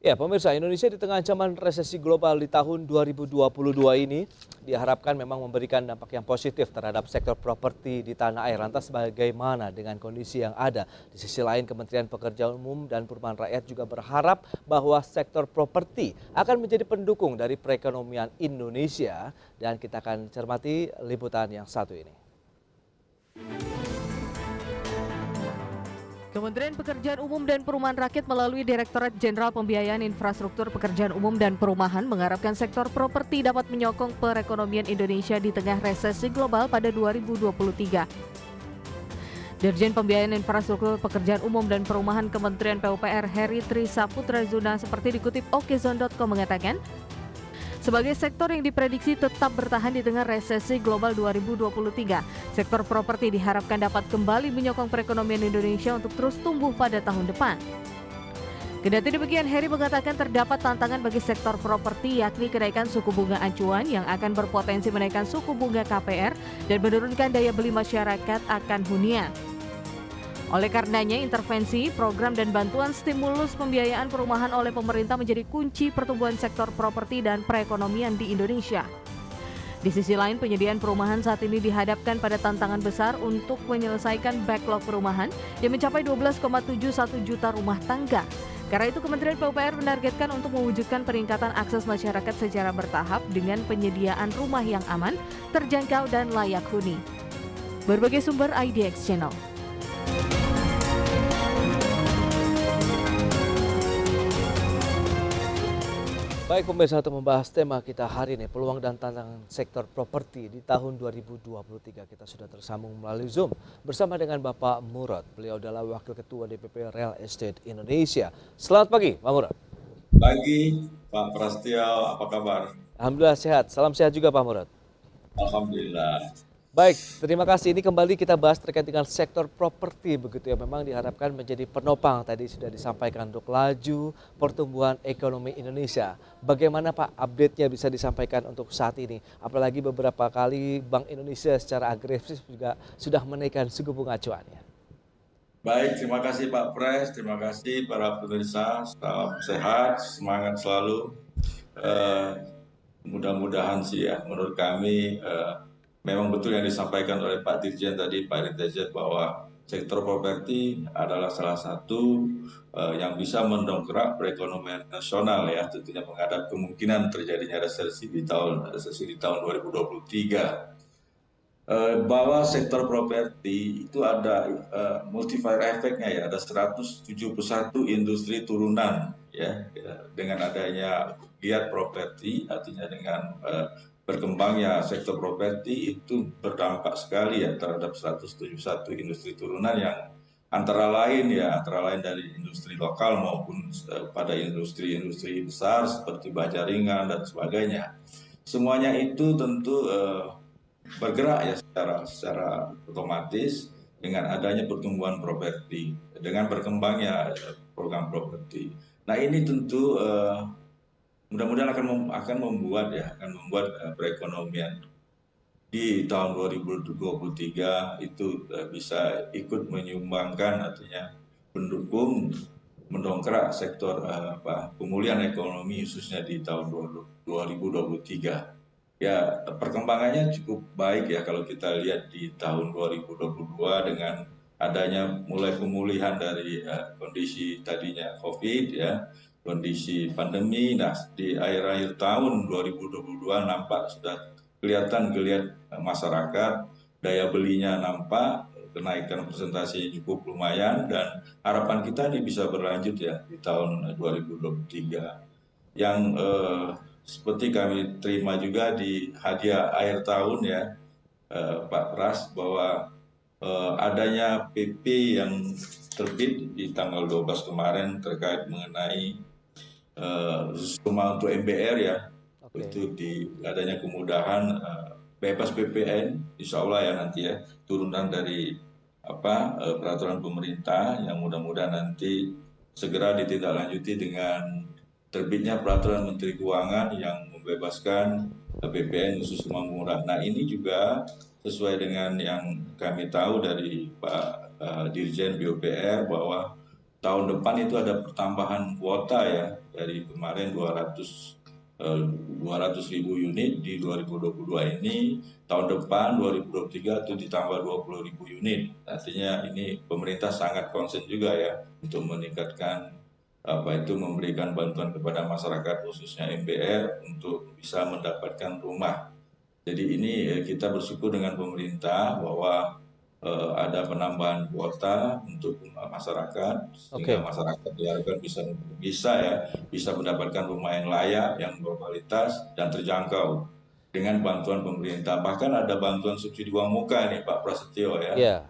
Ya, pemirsa, Indonesia di tengah ancaman resesi global di tahun 2022 ini diharapkan memang memberikan dampak yang positif terhadap sektor properti di tanah air. Lantas bagaimana dengan kondisi yang ada? Di sisi lain, Kementerian Pekerjaan Umum dan Perumahan Rakyat juga berharap bahwa sektor properti akan menjadi pendukung dari perekonomian Indonesia. Dan kita akan cermati liputan yang satu ini. Kementerian Pekerjaan Umum dan Perumahan Rakyat melalui Direktorat Jenderal Pembiayaan Infrastruktur Pekerjaan Umum dan Perumahan mengharapkan sektor properti dapat menyokong perekonomian Indonesia di tengah resesi global pada 2023. Dirjen Pembiayaan Infrastruktur Pekerjaan Umum dan Perumahan Kementerian PUPR Heri Trisaputra Zuna seperti dikutip okezone.com mengatakan, sebagai sektor yang diprediksi tetap bertahan di tengah resesi global 2023, sektor properti diharapkan dapat kembali menyokong perekonomian Indonesia untuk terus tumbuh pada tahun depan. Kendati demikian, Heri mengatakan terdapat tantangan bagi sektor properti yakni kenaikan suku bunga acuan yang akan berpotensi menaikkan suku bunga KPR dan menurunkan daya beli masyarakat akan hunian. Oleh karenanya, intervensi, program dan bantuan stimulus pembiayaan perumahan oleh pemerintah menjadi kunci pertumbuhan sektor properti dan perekonomian di Indonesia. Di sisi lain, penyediaan perumahan saat ini dihadapkan pada tantangan besar untuk menyelesaikan backlog perumahan yang mencapai 12,71 juta rumah tangga. Karena itu, Kementerian PUPR menargetkan untuk mewujudkan peningkatan akses masyarakat secara bertahap dengan penyediaan rumah yang aman, terjangkau, dan layak huni. Berbagai sumber IDX Channel. Baik pemirsa, untuk membahas tema kita hari ini, peluang dan tantangan sektor properti di tahun 2023, kita sudah tersambung melalui Zoom bersama dengan Bapak Murad. Beliau adalah Wakil Ketua DPP Real Estate Indonesia. Selamat pagi, Pak Murad. Pagi, Pak Prasetyo, apa kabar? Alhamdulillah sehat. Salam sehat juga Pak Murad. Alhamdulillah. Baik, terima kasih. Ini kembali kita bahas terkait dengan sektor properti begitu ya. Memang diharapkan menjadi penopang, tadi sudah disampaikan, untuk laju pertumbuhan ekonomi Indonesia. Bagaimana Pak update-nya bisa disampaikan untuk saat ini? Apalagi beberapa kali Bank Indonesia secara agresif juga sudah menaikkan suku bunga acuannya. Baik, terima kasih Pak Pres, terima kasih para pemirsa, salam sehat, semangat selalu. Mudah-mudahan sih ya, menurut kami memang betul yang disampaikan oleh Pak Dirjen tadi, Pak Dirjen, bahwa sektor properti adalah salah satu yang bisa mendongkrak perekonomian nasional ya, tentunya menghadap kemungkinan terjadinya resesi di tahun 2023. Bahwa sektor properti itu ada multiplier efeknya ya, ada 171 industri turunan ya, dengan adanya giat properti, artinya dengan berkembangnya sektor properti itu berdampak sekali ya terhadap 171 industri turunan yang antara lain dari industri lokal maupun pada industri-industri besar seperti baja ringan dan sebagainya. Semuanya itu tentu bergerak ya secara otomatis dengan adanya pertumbuhan properti, dengan berkembangnya program properti. Nah ini tentu mudah-mudahan akan membuat perekonomian di tahun 2023 itu bisa ikut menyumbangkan, artinya mendongkrak sektor pemulihan ekonomi khususnya di tahun 2023. Ya, perkembangannya cukup baik ya kalau kita lihat di tahun 2022 dengan adanya mulai pemulihan dari kondisi tadinya COVID ya, kondisi pandemi. Nah, di akhir-akhir tahun 2022 nampak sudah kelihatan geliat masyarakat, daya belinya nampak, kenaikan presentasi cukup lumayan, dan harapan kita ini bisa berlanjut ya di tahun 2023. Yang seperti kami terima juga di hadiah akhir tahun ya Pak Pras, bahwa adanya PP yang terbit di tanggal 12 kemarin terkait mengenai rumah untuk MBR ya. Okay. Itu adanya kemudahan bebas PPN, insya Allah ya nanti ya, turunan dari peraturan pemerintah yang mudah-mudahan nanti segera ditindaklanjuti dengan terbitnya peraturan Menteri Keuangan yang membebaskan PPN khusus rumah murah. Nah ini juga sesuai dengan yang kami tahu dari Pak Dirjen PUPR bahwa tahun depan itu ada pertambahan kuota ya, dari kemarin 200.000 unit di 2022 ini, tahun depan 2023 itu ditambah 20.000 unit. Artinya ini pemerintah sangat konsen juga ya untuk meningkatkan memberikan bantuan kepada masyarakat khususnya MBR untuk bisa mendapatkan rumah. Jadi ini kita bersyukur dengan pemerintah bahwa ada penambahan kuota untuk masyarakat, sehingga masyarakat diharapkan bisa mendapatkan rumah yang layak, yang berkualitas dan terjangkau dengan bantuan pemerintah. Bahkan ada bantuan subsidi uang muka nih Pak Prasetyo ya,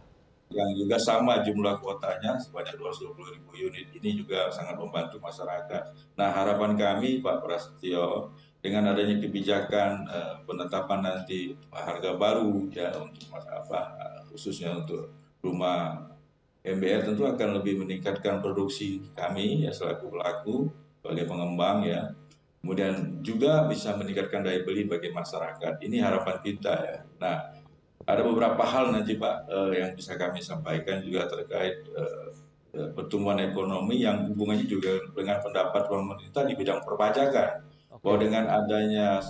yang juga sama jumlah kuotanya sebanyak 220.000 unit. Ini juga sangat membantu masyarakat. Nah, harapan kami Pak Prasetyo, dengan adanya kebijakan penetapan nanti harga baru ya untuk khususnya untuk rumah MBR, tentu akan lebih meningkatkan produksi kami ya selaku pelaku sebagai pengembang ya. Kemudian juga bisa meningkatkan daya beli bagi masyarakat. Ini harapan kita ya. Nah, ada beberapa hal nanti Pak yang bisa kami sampaikan juga terkait pertumbuhan ekonomi yang hubungannya juga dengan pendapat pemerintah di bidang perpajakan. Bahwa dengan adanya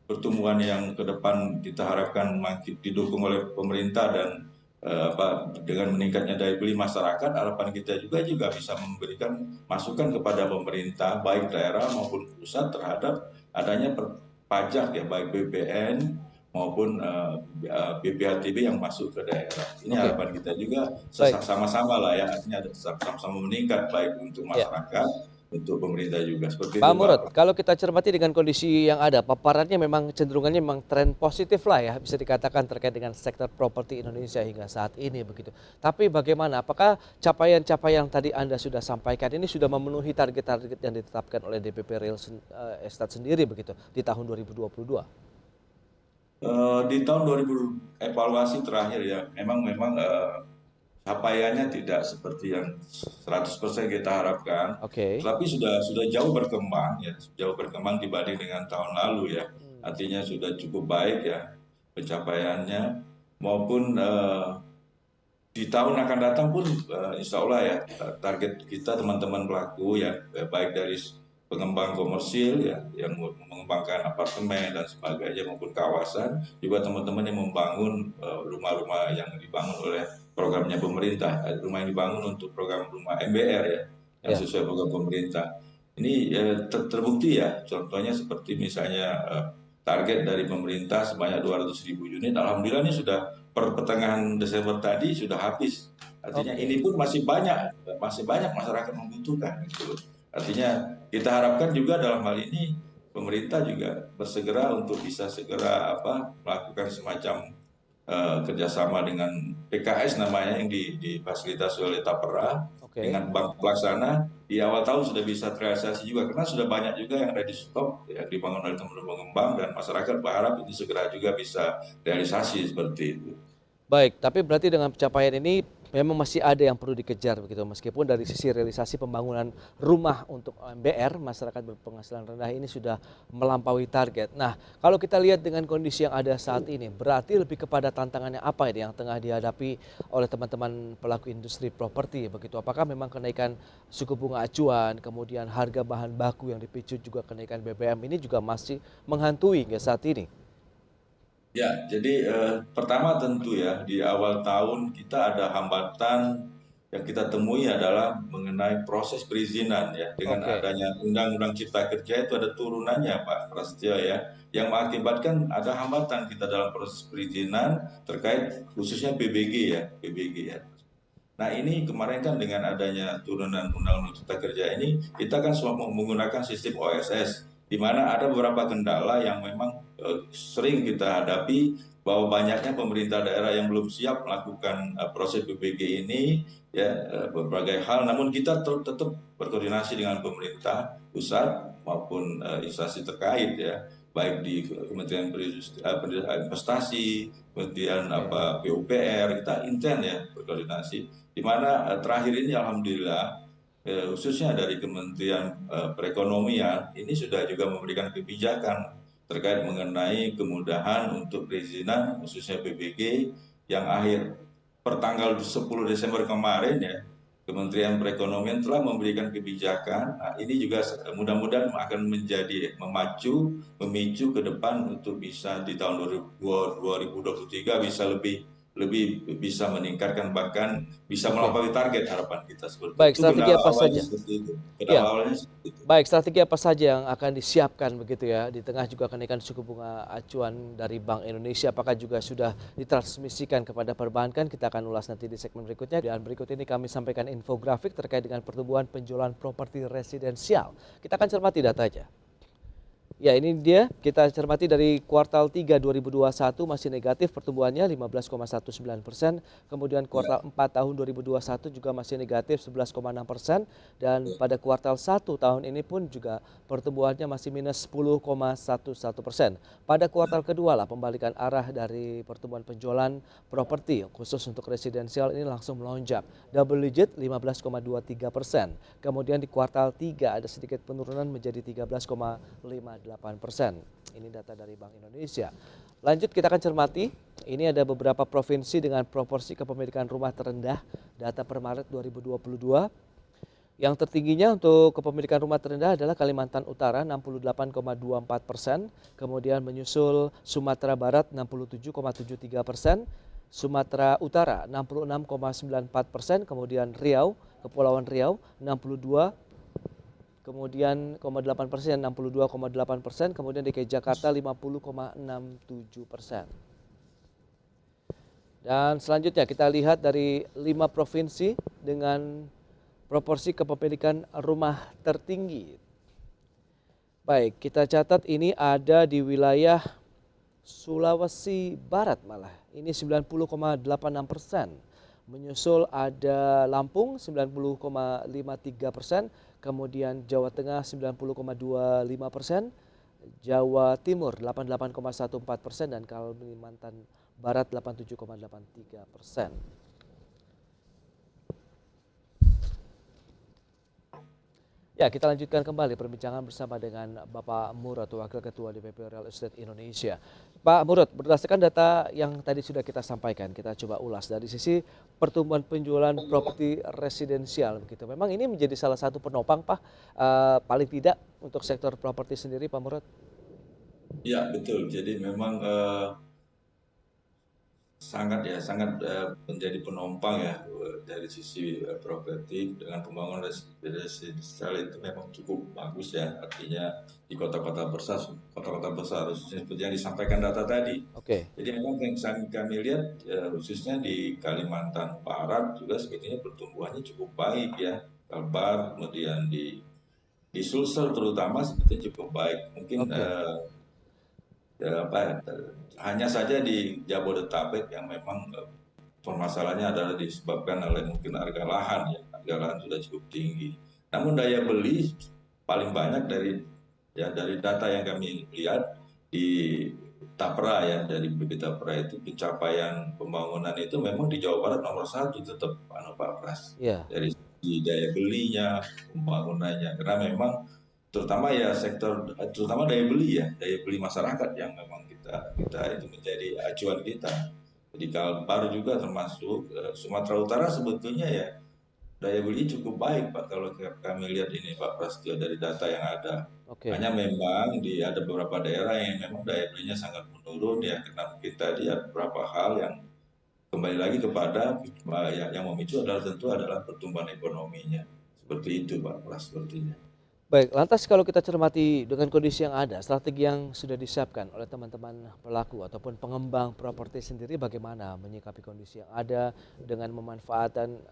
pertumbuhan yang ke depan kita harapkan didukung oleh pemerintah dan dengan meningkatnya daya beli masyarakat, harapan kita juga bisa memberikan masukan kepada pemerintah baik daerah maupun pusat terhadap adanya pajak ya, baik BPN maupun BPHTB yang masuk ke daerah. Ini harapan kita juga sama-sama lah ya, artinya sama-sama meningkat baik untuk masyarakat, untuk pemerintah juga. Seperti Pak itu, Murad, kalau kita cermati dengan kondisi yang ada, paparannya memang cenderungannya memang tren positif lah ya, bisa dikatakan terkait dengan sektor properti Indonesia hingga saat ini begitu. Tapi bagaimana, apakah capaian-capaian yang tadi Anda sudah sampaikan ini sudah memenuhi target-target yang ditetapkan oleh DPP Real Estate sendiri begitu di tahun 2022? Di tahun 2000 evaluasi terakhir ya, memang capaiannya tidak seperti yang 100% kita harapkan, tapi sudah jauh berkembang ya, jauh berkembang dibanding dengan tahun lalu ya. Artinya sudah cukup baik ya pencapaiannya, maupun di tahun akan datang pun insya Allah ya target kita teman-teman pelaku ya, baik dari pengembang komersil ya yang mengembangkan apartemen dan sebagainya maupun kawasan, juga teman-teman yang membangun rumah-rumah yang dibangun oleh programnya pemerintah, rumah yang dibangun untuk program rumah MBR ya yang sesuai program pemerintah. Ini terbukti ya, contohnya seperti misalnya target dari pemerintah sebanyak 200.000 unit, alhamdulillah ini sudah per pertengahan Desember tadi sudah habis. Artinya ini pun masih banyak masyarakat membutuhkan gitu. Artinya kita harapkan juga dalam hal ini pemerintah juga bersegera untuk bisa segera melakukan semacam kerjasama dengan PKS namanya yang difasilitasi oleh Tapera dengan bank pelaksana di awal tahun sudah bisa terrealisasi juga, karena sudah banyak juga yang ready stock yang dibangun oleh teman-teman pengembang, dan masyarakat berharap ini segera juga bisa realisasi seperti itu. Baik, tapi berarti dengan pencapaian ini memang masih ada yang perlu dikejar begitu, meskipun dari sisi realisasi pembangunan rumah untuk MBR masyarakat berpenghasilan rendah ini sudah melampaui target. Nah, kalau kita lihat dengan kondisi yang ada saat ini, berarti lebih kepada tantangannya apa ini yang tengah dihadapi oleh teman-teman pelaku industri properti begitu? Apakah memang kenaikan suku bunga acuan, kemudian harga bahan baku yang dipicu juga kenaikan BBM ini juga masih menghantui hingga saat ini? Ya, jadi pertama tentu ya di awal tahun kita ada hambatan yang kita temui adalah mengenai proses perizinan ya. Dengan adanya Undang-Undang Cipta Kerja itu ada turunannya Pak Prasetyo ya, yang mengakibatkan ada hambatan kita dalam proses perizinan terkait khususnya PBG ya. Nah ini kemarin kan dengan adanya turunan Undang-Undang Cipta Kerja ini, kita kan semua menggunakan sistem OSS, di mana ada beberapa kendala yang memang sering kita hadapi, bahwa banyaknya pemerintah daerah yang belum siap melakukan proses PBG ini ya, berbagai hal. Namun kita tetap berkoordinasi dengan pemerintah pusat maupun instansi terkait ya, baik di Kementerian Investasi, Kementerian PUPR, kita intens ya berkoordinasi. Di mana terakhir ini alhamdulillah khususnya dari Kementerian Perekonomian ini sudah juga memberikan kebijakan terkait mengenai kemudahan untuk perizinan khususnya PBG yang akhir per tanggal 10 Desember kemarin ya, Kementerian Perekonomian telah memberikan kebijakan. Nah, ini juga mudah-mudahan akan memicu ke depan untuk bisa di tahun 2023 bisa lebih bisa meningkatkan, bahkan bisa Oke. melampaui target harapan kita seperti Baik, itu. strategi apa saja? Kendala Ya, awalnya seperti itu. baik, strategi apa saja yang akan disiapkan begitu ya, di tengah juga kenaikan suku bunga acuan dari Bank Indonesia, apakah juga sudah ditransmisikan kepada perbankan? Kita akan ulas nanti di segmen berikutnya. Dan berikut ini kami sampaikan infografik terkait dengan pertumbuhan penjualan properti residensial. Kita akan cermati datanya. Ya, ini dia, kita cermati dari kuartal 3 2021 masih negatif pertumbuhannya 15,19%, kemudian kuartal 4 tahun 2021 juga masih negatif 11,6%, dan pada kuartal 1 tahun ini pun juga pertumbuhannya masih minus 10,11%. Pada kuartal kedua lah pembalikan arah dari pertumbuhan penjualan properti khusus untuk residensial ini langsung melonjak, double digit 15,23%. Kemudian di kuartal 3 ada sedikit penurunan menjadi 13,58%. Ini data dari Bank Indonesia. Lanjut kita akan cermati, ini ada beberapa provinsi dengan proporsi kepemilikan rumah terendah, data per Maret 2022. Yang tertingginya untuk kepemilikan rumah terendah adalah Kalimantan Utara 68,24%, kemudian menyusul Sumatera Barat 67,73%, Sumatera Utara 66,94%, kemudian Riau, Kepulauan Riau 62, kemudian 0,8%, 62,8%, kemudian DKI Jakarta 50,67%. Dan selanjutnya kita lihat dari 5 provinsi dengan proporsi kepemilikan rumah tertinggi. Baik, kita catat ini ada di wilayah Sulawesi Barat malah, ini 90,86%. Menyusul ada Lampung 90,53%, kemudian Jawa Tengah 90,25%, Jawa Timur 88,14% dan Kalimantan Barat 87,83%. Ya, kita lanjutkan kembali perbincangan bersama dengan Bapak Murad, Wakil Ketua DPP Real Estate Indonesia. Pak Murad, berdasarkan data yang tadi sudah kita sampaikan, kita coba ulas dari sisi pertumbuhan penjualan properti residensial begitu. Memang ini menjadi salah satu penopang, Pak, paling tidak untuk sektor properti sendiri, Pak Murad? Ya, betul. Jadi memang sangat menjadi penopang ya dari sisi properti dengan pembangunan residensial itu memang cukup bagus ya, artinya di kota-kota besar seperti yang disampaikan data tadi. Oke. Jadi memang yang kami lihat khususnya di Kalimantan Barat juga sebetulnya pertumbuhannya cukup baik ya, Kalbar, kemudian di Sulsel terutama sebetulnya cukup baik. Mungkin hanya saja di Jabodetabek yang memang permasalahannya adalah disebabkan oleh mungkin harga lahan ya, harga lahan sudah cukup tinggi. Namun daya beli paling banyak dari data yang kami lihat di Tapra ya, dari BP Tapra itu pencapaian pembangunan itu memang di Jawa Barat nomor 1 tetap Pak Pras. Dari segi daya belinya, pembangunannya, karena memang terutama ya terutama daya beli masyarakat yang memang kita itu menjadi acuan kita. Di Kalbar juga termasuk Sumatera Utara sebetulnya ya daya beli cukup baik Pak kalau kami lihat ini Pak Prasetyo dari data yang ada. Hanya memang ada beberapa daerah yang memang daya belinya sangat menurun ya, karena mungkin tadi ada beberapa hal yang kembali lagi kepada yang memicu adalah pertumbuhan ekonominya. Seperti itu Pak Pras sepertinya. Baik, lantas kalau kita cermati dengan kondisi yang ada, strategi yang sudah disiapkan oleh teman-teman pelaku ataupun pengembang properti sendiri bagaimana menyikapi kondisi yang ada dengan memanfaatkan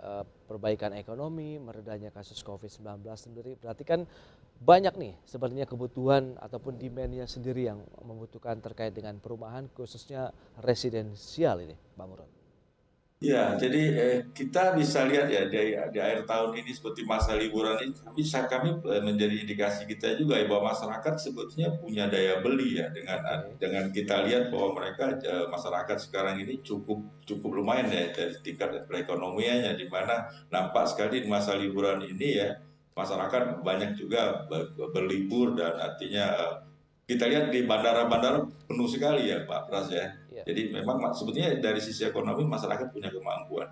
perbaikan ekonomi, meredanya kasus COVID-19 sendiri. Berarti kan banyak nih sebenarnya kebutuhan ataupun demand-nya sendiri yang membutuhkan terkait dengan perumahan khususnya residensial ini, Pak Murad. Ya, jadi kita bisa lihat ya di akhir tahun ini seperti masa liburan ini bisa kami menjadi indikasi kita juga ya bahwa masyarakat sebetulnya punya daya beli ya dengan kita lihat bahwa mereka masyarakat sekarang ini cukup lumayan ya dari tingkat perekonomiannya, di mana nampak sekali di masa liburan ini ya masyarakat banyak juga berlibur, dan artinya kita lihat di bandara-bandara penuh sekali ya Pak Pras ya. Jadi memang sebetulnya dari sisi ekonomi masyarakat punya kemampuan.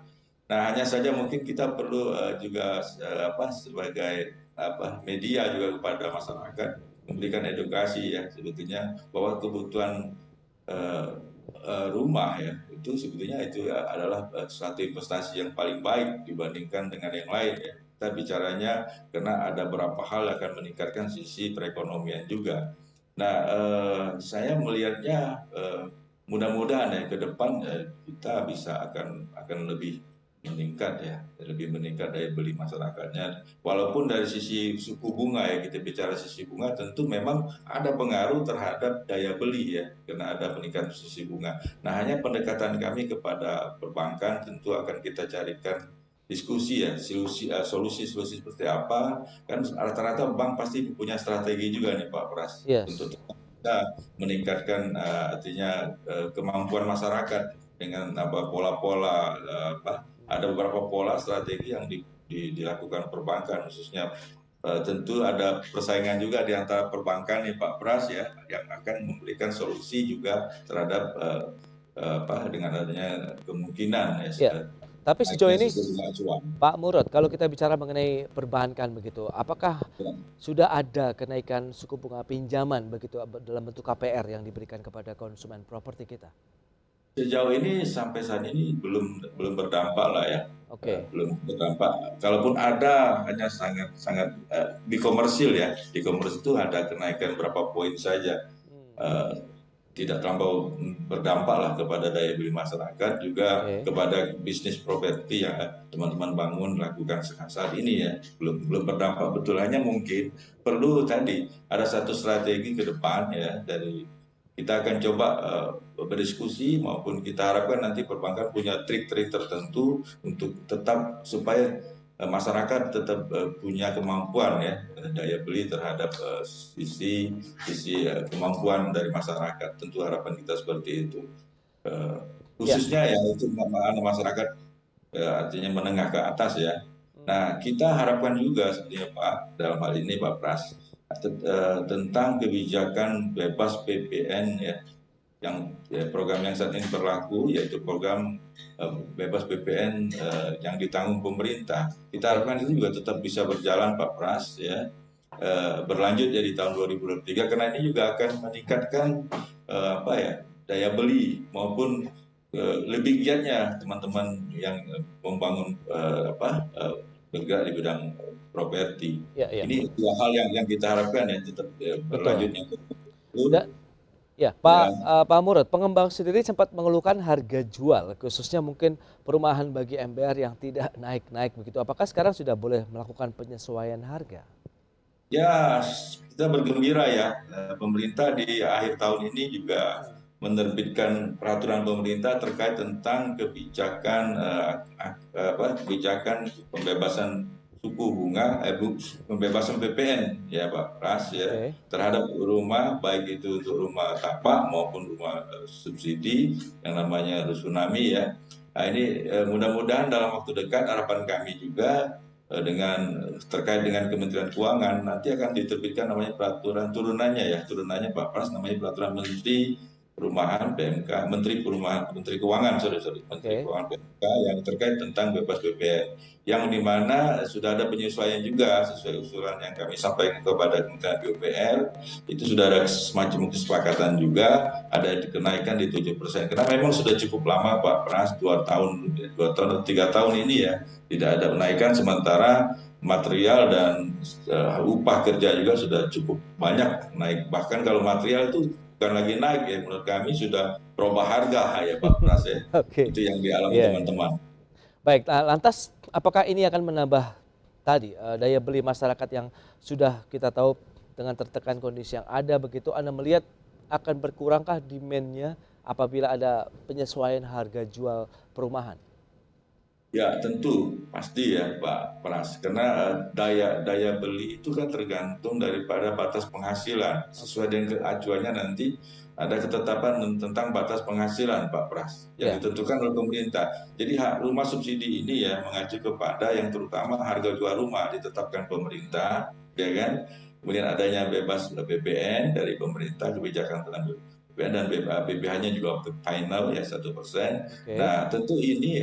Nah, hanya saja mungkin kita perlu juga sebagai media juga kepada masyarakat memberikan edukasi ya sebetulnya bahwa kebutuhan eh, rumah ya itu sebetulnya itu adalah suatu investasi yang paling baik dibandingkan dengan yang lain ya. Kita bicaranya karena ada beberapa hal yang akan meningkatkan sisi perekonomian juga. Nah, saya melihatnya mudah-mudahan ya ke depan kita bisa akan lebih meningkat ya, lebih meningkat daya beli masyarakatnya. Walaupun dari sisi suku bunga ya, kita bicara sisi bunga tentu memang ada pengaruh terhadap daya beli ya, karena ada peningkatan sisi bunga. Nah, hanya pendekatan kami kepada perbankan tentu akan kita carikan diskusi ya, solusi-solusi seperti apa. Kan rata-rata bank pasti punya strategi juga nih Pak Pras Yes. untuk kita meningkatkan artinya kemampuan masyarakat dengan pola-pola ada beberapa pola strategi yang dilakukan perbankan khususnya tentu ada persaingan juga di antara perbankan nih Pak Pras ya yang akan memberikan solusi juga terhadap dengan adanya kemungkinan Ya. Tapi sejauh naiknya ini suku bunga acuan. Pak Murad, kalau kita bicara mengenai perbankan begitu, apakah Ya. sudah ada kenaikan suku bunga pinjaman begitu dalam bentuk KPR yang diberikan kepada konsumen properti kita? Sejauh ini sampai saat ini belum berdampak lah ya. Oke. Belum berdampak. Kalaupun ada hanya sangat di komersil ya. Di komersil itu ada kenaikan berapa poin saja. Hmm. Tidak terlampau berdampak lah kepada daya beli masyarakat juga Oke. kepada bisnis properti yang teman-teman bangun lakukan saat ini ya belum berdampak betul, hanya mungkin perlu tadi ada satu strategi ke depan ya dari kita akan coba berdiskusi maupun kita harapkan nanti perbankan punya trik-trik tertentu untuk tetap supaya masyarakat tetap punya kemampuan ya daya beli terhadap sisi kemampuan dari masyarakat. Tentu harapan kita seperti itu. Ya. Khususnya ya itu masyarakat artinya menengah ke atas ya. Nah, kita harapkan juga sebenarnya Pak dalam hal ini Pak Pras tentang kebijakan bebas PPN ya yang program yang saat ini berlaku yaitu program bebas PPN yang ditanggung pemerintah. Kita harapkan itu juga tetap bisa berjalan Pak Pras ya berlanjut ya di tahun 2023 karena ini juga akan meningkatkan daya beli maupun lebih giatnya teman-teman yang membangun bergerak di bidang properti. Ya, ya. Ini dua hal yang kita harapkan ya tetap berlanjutnya. Ya, Pak Murad, pengembang sendiri sempat mengeluhkan harga jual, khususnya mungkin perumahan bagi MBR yang tidak naik-naik begitu. Apakah sekarang sudah boleh melakukan penyesuaian harga? Ya, kita bergembira ya. Pemerintah di akhir tahun ini juga menerbitkan peraturan pemerintah terkait tentang kebijakan kebijakan pembebasan suku bunga, pembebasan PPN ya Pak Pras ya terhadap rumah baik itu untuk rumah tapak maupun rumah subsidi yang namanya Rusunami ya. Nah ini mudah-mudahan dalam waktu dekat harapan kami juga terkait dengan Kementerian Keuangan nanti akan diterbitkan namanya peraturan turunannya Pak Pras namanya peraturan Menteri Perumahan PMK Menteri Keuangan Menteri Keuangan PMK yang terkait tentang bebas PPN yang dimana sudah ada penyesuaian juga sesuai usulan yang kami sampaikan kepada Kementerian PUPR itu sudah ada semacam kesepakatan juga ada kenaikan di 7% karena memang sudah cukup lama Pak Pras 2 tahun 3 tahun ini ya tidak ada kenaikan sementara material dan upah kerja juga sudah cukup banyak naik bahkan kalau material itu bukan lagi naik ya menurut kami sudah berubah harga ya Pak Pras ya. Itu yang dialami teman-teman. Baik, lantas apakah ini akan menambah tadi daya beli masyarakat yang sudah kita tahu dengan tertekan kondisi yang ada begitu, Anda melihat akan berkurangkah demand-nya apabila ada penyesuaian harga jual perumahan? Ya tentu pasti ya Pak Pras karena daya beli itu kan tergantung daripada batas penghasilan sesuai dengan acuannya nanti ada ketetapan tentang batas penghasilan Pak Pras yang ditentukan oleh pemerintah. Jadi rumah subsidi ini ya mengacu kepada yang terutama harga jual rumah ditetapkan pemerintah, ya kan? Kemudian adanya bebas PPN dari pemerintah kebijakan tentang PPN dan BPH-nya juga final ya 1%. Nah tentu ini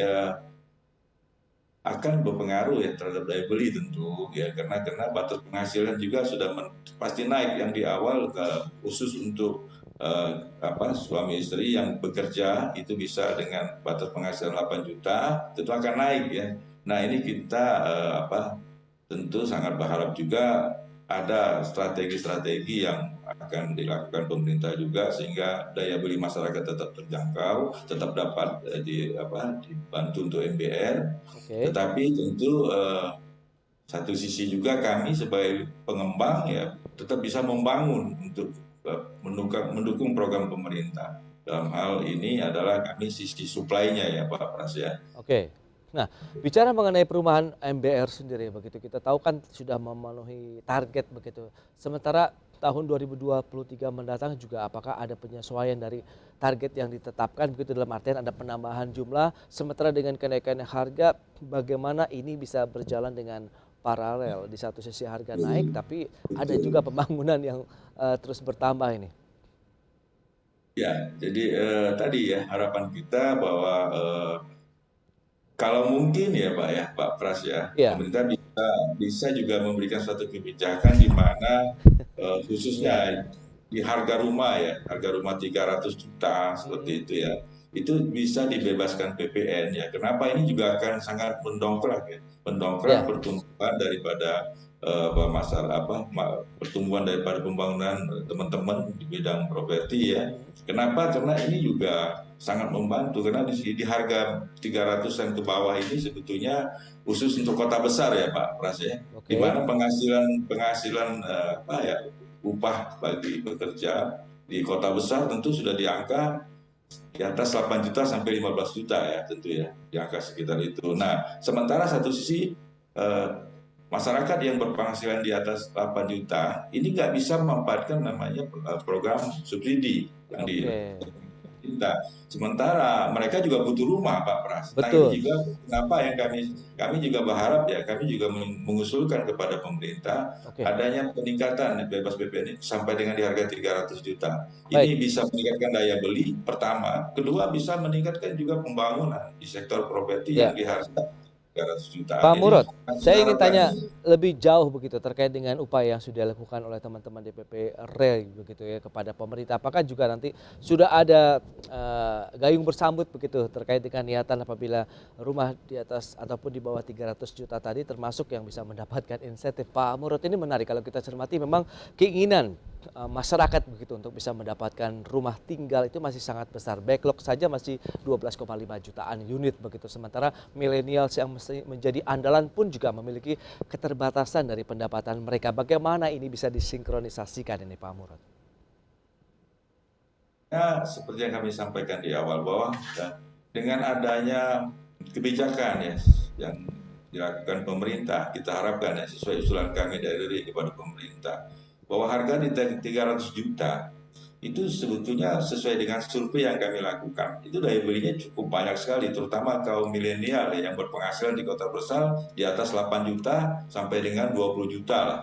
akan berpengaruh ya terhadap daya beli tentu ya, karena batas penghasilan juga sudah pasti naik. Yang di awal khusus untuk suami istri yang bekerja itu bisa dengan batas penghasilan 8 juta tentu akan naik ya. Nah ini kita tentu sangat berharap juga ada strategi-strategi yang akan dilakukan pemerintah juga sehingga daya beli masyarakat tetap terjangkau, tetap dapat dibantu untuk MBR. Oke. Tetapi tentu satu sisi juga kami sebagai pengembang ya tetap bisa membangun untuk mendukung program pemerintah. Dalam hal ini adalah kami sisi supply-nya ya Pak Pras ya. Oke. Nah, bicara mengenai perumahan MBR sendiri begitu, kita tahu kan sudah memenuhi target begitu. Sementara tahun 2023 mendatang juga apakah ada penyesuaian dari target yang ditetapkan begitu, dalam artian ada penambahan jumlah, sementara dengan kenaikan harga bagaimana ini bisa berjalan dengan paralel. Di satu sisi harga naik tapi ada juga pembangunan yang terus bertambah ini. Ya, jadi tadi ya harapan kita bahwa kalau mungkin ya Pak Pras ya, Iya. pemerintah bisa juga memberikan suatu kebijakan di mana khususnya di harga rumah ya, harga rumah 300 juta seperti itu ya, itu bisa dibebaskan PPN ya. Kenapa? Ini juga akan sangat mendongkrak pertumbuhan daripada pertumbuhan daripada pembangunan teman-teman di bidang properti ya. Kenapa? Karena ini juga sangat membantu, karena di harga 300-an ke bawah ini sebetulnya khusus untuk kota besar ya Pak Pras ya, di mana penghasilan upah bagi pekerja di kota besar tentu sudah di angka di atas 8 juta sampai 15 juta ya tentu ya, di angka sekitar itu. Nah, sementara satu sisi masyarakat yang berpenghasilan di atas 8 juta ini nggak bisa memanfaatkan namanya program subsidi yang kita. Sementara mereka juga butuh rumah Pak Pras. Nah ini juga kenapa yang kami juga berharap ya, kami juga mengusulkan kepada pemerintah adanya peningkatan bebas PPN sampai dengan di harga 300 juta. Ini bisa meningkatkan daya beli pertama, kedua bisa meningkatkan juga pembangunan di sektor properti yang di harga 300 juta. Pak Murad, saya ingin tanya lebih jauh begitu terkait dengan upaya yang sudah dilakukan oleh teman-teman DPP REL begitu ya kepada pemerintah. Apakah juga nanti sudah ada gayung bersambut begitu terkait dengan niatan apabila rumah di atas ataupun di bawah 300 juta tadi termasuk yang bisa mendapatkan insentif. Pak Murad, ini menarik kalau kita cermati, memang keinginan masyarakat begitu untuk bisa mendapatkan rumah tinggal itu masih sangat besar. Backlog saja masih 12,5 jutaan unit begitu. Sementara milenials yang menjadi andalan pun juga memiliki keterbatasan dari pendapatan mereka. Bagaimana ini bisa disinkronisasikan ini Pak Murad? Ya, seperti yang kami sampaikan di awal bahwa dengan adanya kebijakan ya yang dilakukan pemerintah, kita harapkan ya sesuai usulan kami dari kepada pemerintah, bahwa harga di 300 juta itu sebetulnya sesuai dengan survei yang kami lakukan. Itu daya belinya cukup banyak sekali, terutama kaum milenial yang berpenghasilan di kota besar di atas 8 juta sampai dengan 20 juta lah.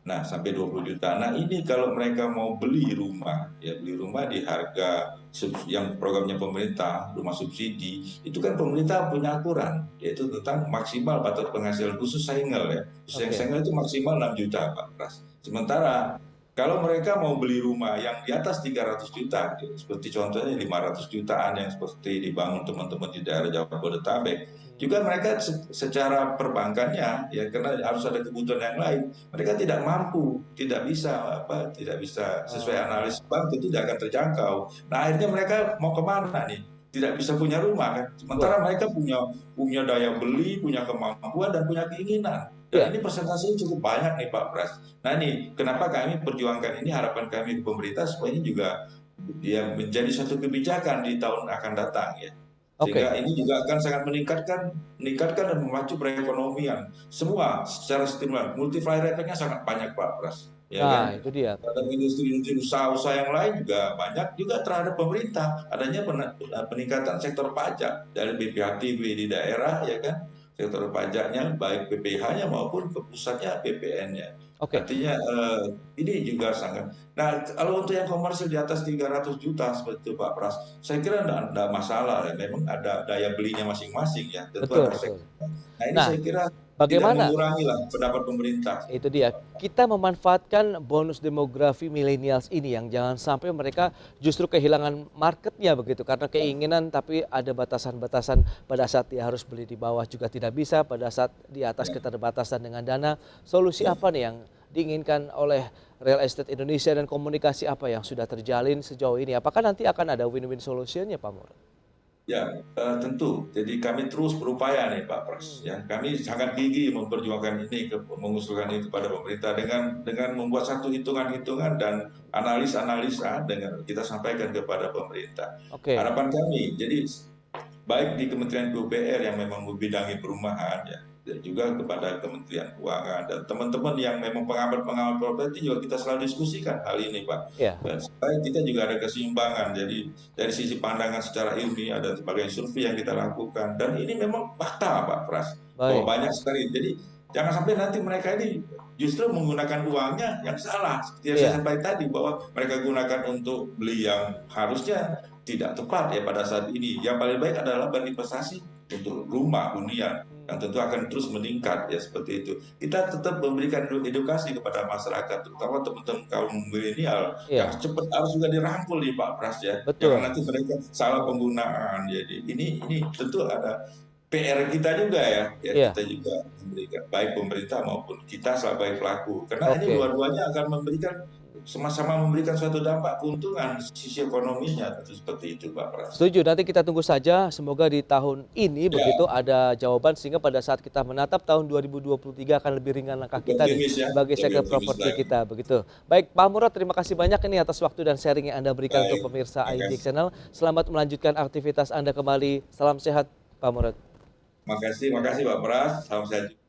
Nah, sampai 20 juta. Nah, ini kalau mereka mau beli rumah, ya beli rumah di harga yang programnya pemerintah, rumah subsidi, itu kan pemerintah punya aturan, yaitu tentang maksimal batas penghasilan khusus single ya. Single itu maksimal 6 juta Pak Pras. Sementara kalau mereka mau beli rumah yang di atas 300 juta, seperti contohnya 500 jutaan yang seperti dibangun teman-teman di daerah Jabodetabek, juga mereka secara perbankannya ya karena harus ada kebutuhan yang lain, mereka tidak mampu, tidak bisa sesuai analis bank itu tidak akan terjangkau. Nah akhirnya mereka mau kemana nih? Tidak bisa punya rumah kan? Sementara mereka punya daya beli, punya kemampuan dan punya keinginan. Dan ini persentasenya cukup banyak nih Pak Pras. Nah ini kenapa kami perjuangkan ini, harapan kami ke pemerintah supaya ini juga ya menjadi satu kebijakan di tahun akan datang ya. Sehingga ini juga akan sangat meningkatkan dan memacu perekonomian. Semua secara stimulan, multiplier efeknya sangat banyak Pak Pras. Ya kan? Itu dia. Dan industri usaha-usaha yang lain juga banyak juga terhadap pemerintah. Adanya peningkatan sektor pajak dari BPHTB di daerah ya kan. Sektor pajaknya baik PPH-nya maupun ke pusatnya PPN-nya. Oke, Artinya ini juga sangat. Nah, kalau untuk yang komersil di atas 300 juta seperti itu Pak Pras, saya kira enggak masalah ya. Memang ada daya belinya masing-masing ya. Tentu betul, ada betul. segmen. Nah, ini Nah, saya kira tidak bagaimana mengurangi lah pendapat pemerintah. itu dia, kita memanfaatkan bonus demografi millennials ini yang jangan sampai mereka justru kehilangan marketnya begitu karena keinginan tapi ada batasan-batasan pada saat dia harus beli di bawah juga tidak bisa, pada saat di atas Ya, keterbatasan dengan dana. Solusi ya. apa nih yang diinginkan oleh real estate Indonesia dan komunikasi apa yang sudah terjalin sejauh ini? Apakah nanti akan ada win-win solution-nya Pak Mur? Ya, tentu. Jadi kami terus berupaya nih Pak Pras. Hmm, Ya, kami sangat gigih memperjuangkan ini, mengusulkan itu kepada pemerintah dengan membuat satu hitungan-hitungan dan analisa dengan kita sampaikan kepada pemerintah. oke, Harapan kami, jadi baik di Kementerian PUPR yang memang membidangi perumahan ya, dan juga kepada Kementerian Keuangan dan teman-teman yang memang pengamat-pengamat properti juga kita selalu diskusikan hal ini Pak. ya, Dan supaya kita juga ada keseimbangan. Jadi dari sisi pandangan secara ilmiah dan sebagai survei yang kita lakukan dan ini memang fakta Pak Pras bahwa baik, banyak sekali. Jadi jangan sampai nanti mereka ini justru menggunakan uangnya yang salah. Seperti yang saya iya, sampaikan tadi bahwa mereka gunakan untuk beli yang harusnya tidak tepat ya pada saat ini. Yang paling baik adalah berinvestasi untuk rumah hunian yang tentu akan terus meningkat ya seperti itu. Kita tetap memberikan edukasi kepada masyarakat, terutama teman-teman kaum milenial yang iya, cepat harus juga dirangkul nih Pak Pras ya. Jangan betul, nanti mereka salah penggunaan. Jadi ini tentu ada PR kita juga ya, ya iya, kita juga memberikan baik pemerintah maupun kita sebagai pelaku. Karena ini oke. dua-duanya akan memberikan sama-sama memberikan suatu dampak keuntungan sisi ekonominya tentu seperti itu Pak Pras. Setuju, nanti kita tunggu saja semoga di tahun ini begitu Ya, ada jawaban sehingga pada saat kita menatap tahun 2023 akan lebih ringan langkah lebih kita nih optimis ya, bagi lebih sektor optimis properti lagi. kita begitu. Baik Pak Murad, terima kasih banyak ini atas waktu dan sharing yang Anda berikan untuk Baik, pemirsa terima ID kasih. Channel. Selamat melanjutkan aktivitas Anda kembali. Salam sehat Pak Murad. Makasih Pak Pras. Salam sehat.